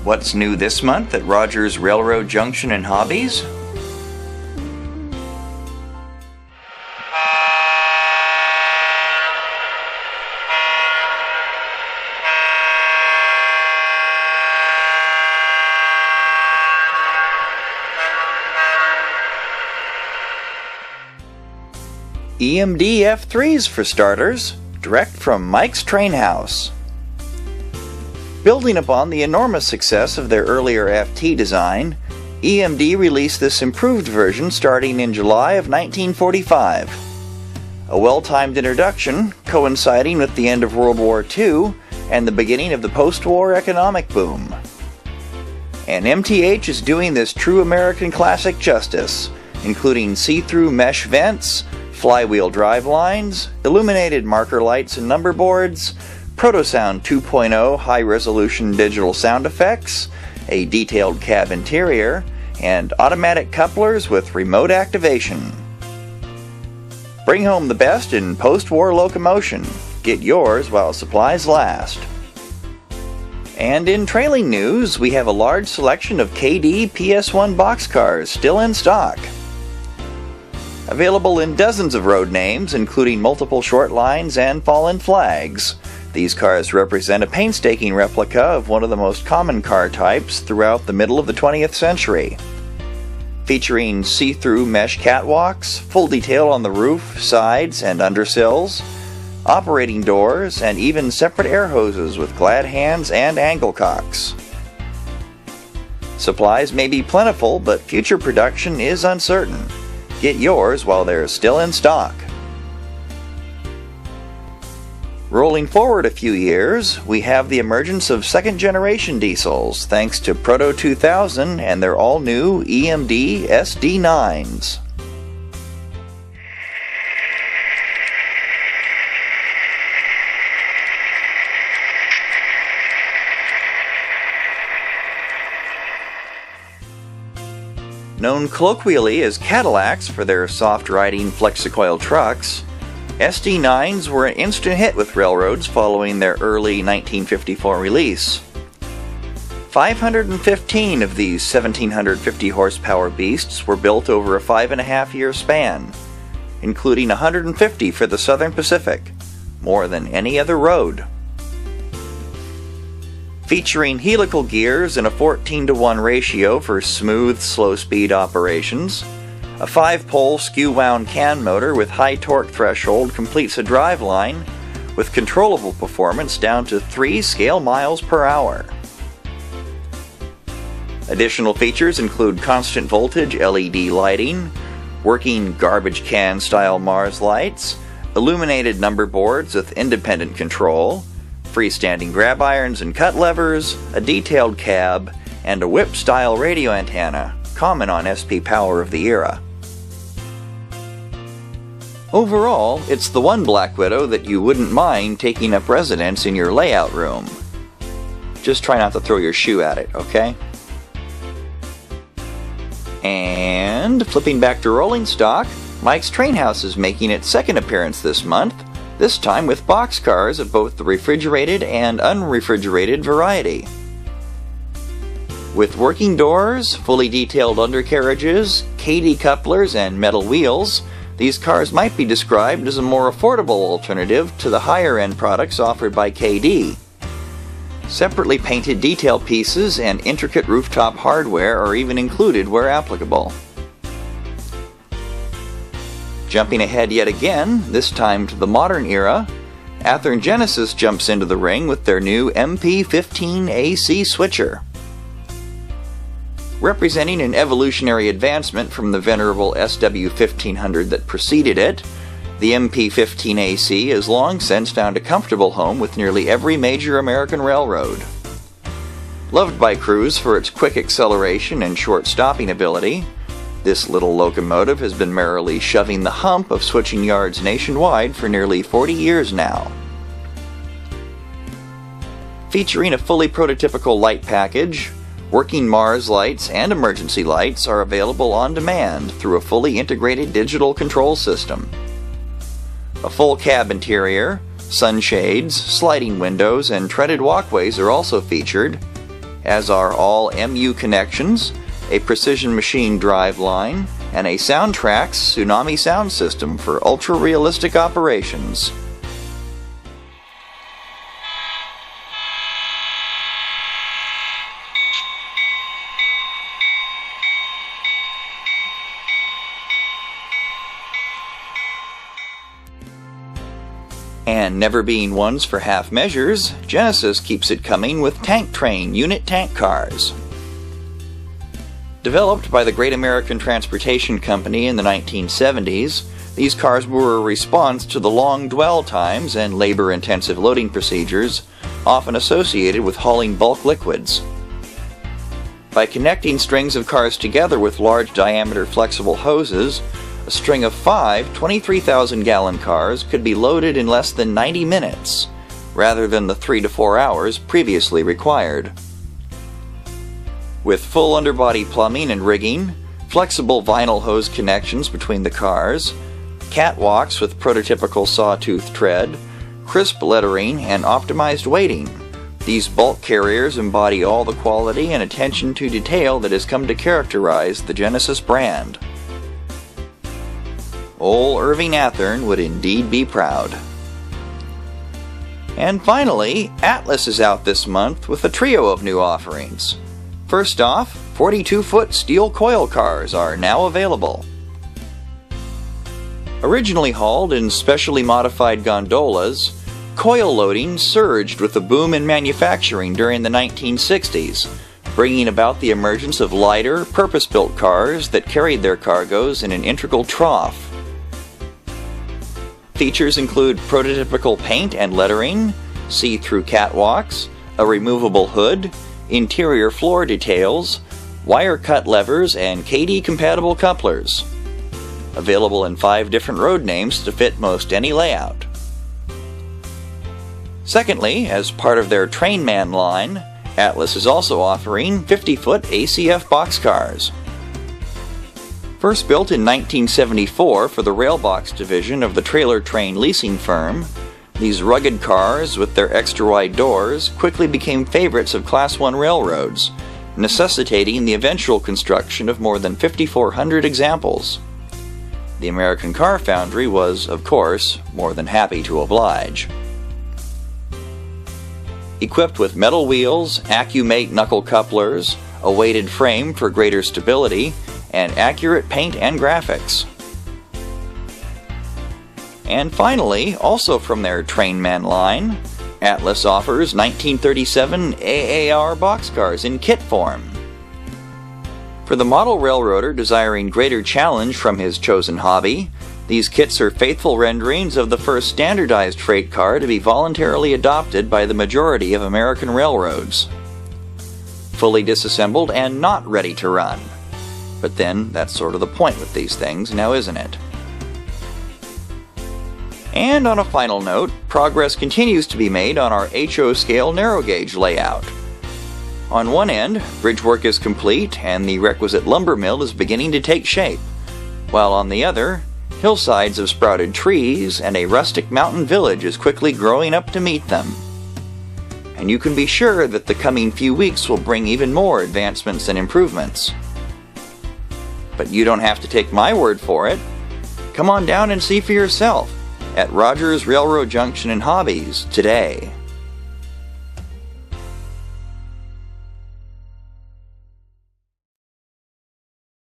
What's new this month at Rogers Railroad Junction and Hobbies? EMD F3s for starters, direct from Mike's Train House. Building upon the enormous success of their earlier FT design, EMD released this improved version starting in July of 1945. A well-timed introduction, coinciding with the end of World War II and the beginning of the post-war economic boom. And MTH is doing this true American classic justice, including see-through mesh vents, flywheel drive lines, illuminated marker lights and number boards, ProtoSound 2.0 high-resolution digital sound effects, a detailed cab interior, and automatic couplers with remote activation. Bring home the best in post-war locomotion. Get yours while supplies last. And in trailing news, we have a large selection of Kadee PS1 boxcars still in stock. Available in dozens of road names, including multiple short lines and fallen flags. These cars represent a painstaking replica of one of the most common car types throughout the middle of the 20th century. Featuring see-through mesh catwalks, full detail on the roof, sides, and undersills, operating doors, and even separate air hoses with glad hands and angle cocks. Supplies may be plentiful, but future production is uncertain. Get yours while they're still in stock. Rolling forward a few years, we have the emergence of second-generation diesels thanks to Proto 2000 and their all-new EMD SD9s. Known colloquially as Cadillacs for their soft-riding Flexicoil trucks, SD9s were an instant hit with railroads following their early 1954 release. 515 of these 1,750 horsepower beasts were built over a 5.5-year span, including 150 for the Southern Pacific, more than any other road. Featuring helical gears and a 14:1 ratio for smooth, slow-speed operations, a 5-pole skew-wound can motor with high torque threshold completes a driveline with controllable performance down to 3 scale miles per hour. Additional features include constant voltage LED lighting, working garbage can style Mars lights, illuminated number boards with independent control, freestanding grab irons and cut levers, a detailed cab, and a whip-style radio antenna, common on SP Power of the era. Overall, it's the one Black Widow that you wouldn't mind taking up residence in your layout room. Just try not to throw your shoe at it, okay? And flipping back to rolling stock, Mike's Train House is making its second appearance this month, this time with boxcars of both the refrigerated and unrefrigerated variety. With working doors, fully detailed undercarriages, Kadee couplers, and metal wheels, these cars might be described as a more affordable alternative to the higher-end products offered by Kadee. Separately painted detail pieces and intricate rooftop hardware are even included where applicable. Jumping ahead yet again, this time to the modern era, Athearn Genesis jumps into the ring with their new MP15 AC switcher. Representing an evolutionary advancement from the venerable SW1500 that preceded it, the MP15 AC has long since found a comfortable home with nearly every major American railroad. Loved by crews for its quick acceleration and short stopping ability, this little locomotive has been merrily shoving the hump of switching yards nationwide for nearly 40 years now. Featuring a fully prototypical light package, working Mars lights and emergency lights are available on demand through a fully integrated digital control system. A full cab interior, sunshades, sliding windows, and treaded walkways are also featured, as are all MU connections, a precision machine drive line, and a Soundtrax Tsunami sound system for ultra-realistic operations. And never being ones for half measures, Genesis keeps it coming with tank train unit tank cars. Developed by the Great American Transportation Company in the 1970s, these cars were a response to the long dwell times and labor-intensive loading procedures often associated with hauling bulk liquids. By connecting strings of cars together with large diameter flexible hoses, a string of 5 23,000-gallon cars could be loaded in less than 90 minutes, rather than the 3 to 4 hours previously required. With full underbody plumbing and rigging, flexible vinyl hose connections between the cars, catwalks with prototypical sawtooth tread, crisp lettering, and optimized weighting, these bulk carriers embody all the quality and attention to detail that has come to characterize the Genesis brand. Old Irving Athearn would indeed be proud. And finally, Atlas is out this month with a trio of new offerings. First off, 42-foot steel coil cars are now available. Originally hauled in specially modified gondolas, coil loading surged with the boom in manufacturing during the 1960s, bringing about the emergence of lighter, purpose-built cars that carried their cargoes in an integral trough. Features include prototypical paint and lettering, see-through catwalks, a removable hood, interior floor details, wire-cut levers, and Kadee-compatible couplers. Available in 5 different road names to fit most any layout. Secondly, as part of their Trainman line, Atlas is also offering 50-foot ACF boxcars. First built in 1974 for the Railbox division of the trailer train leasing firm, these rugged cars with their extra-wide doors quickly became favorites of Class I railroads, necessitating the eventual construction of more than 5,400 examples. The American Car Foundry was, of course, more than happy to oblige. Equipped with metal wheels, AccuMate knuckle couplers, a weighted frame for greater stability, and accurate paint and graphics. And finally, also from their Trainman line, Atlas offers 1937 AAR boxcars in kit form. For the model railroader desiring greater challenge from his chosen hobby, these kits are faithful renderings of the first standardized freight car to be voluntarily adopted by the majority of American railroads. Fully disassembled and not ready to run. But then, that's sort of the point with these things, now isn't it? And on a final note, progress continues to be made on our HO scale narrow gauge layout. On one end, bridge work is complete and the requisite lumber mill is beginning to take shape, while on the other, hillsides have sprouted trees and a rustic mountain village is quickly growing up to meet them. And you can be sure that the coming few weeks will bring even more advancements and improvements. But you don't have to take my word for it. Come on down and see for yourself at Rogers Railroad Junction and Hobbies today.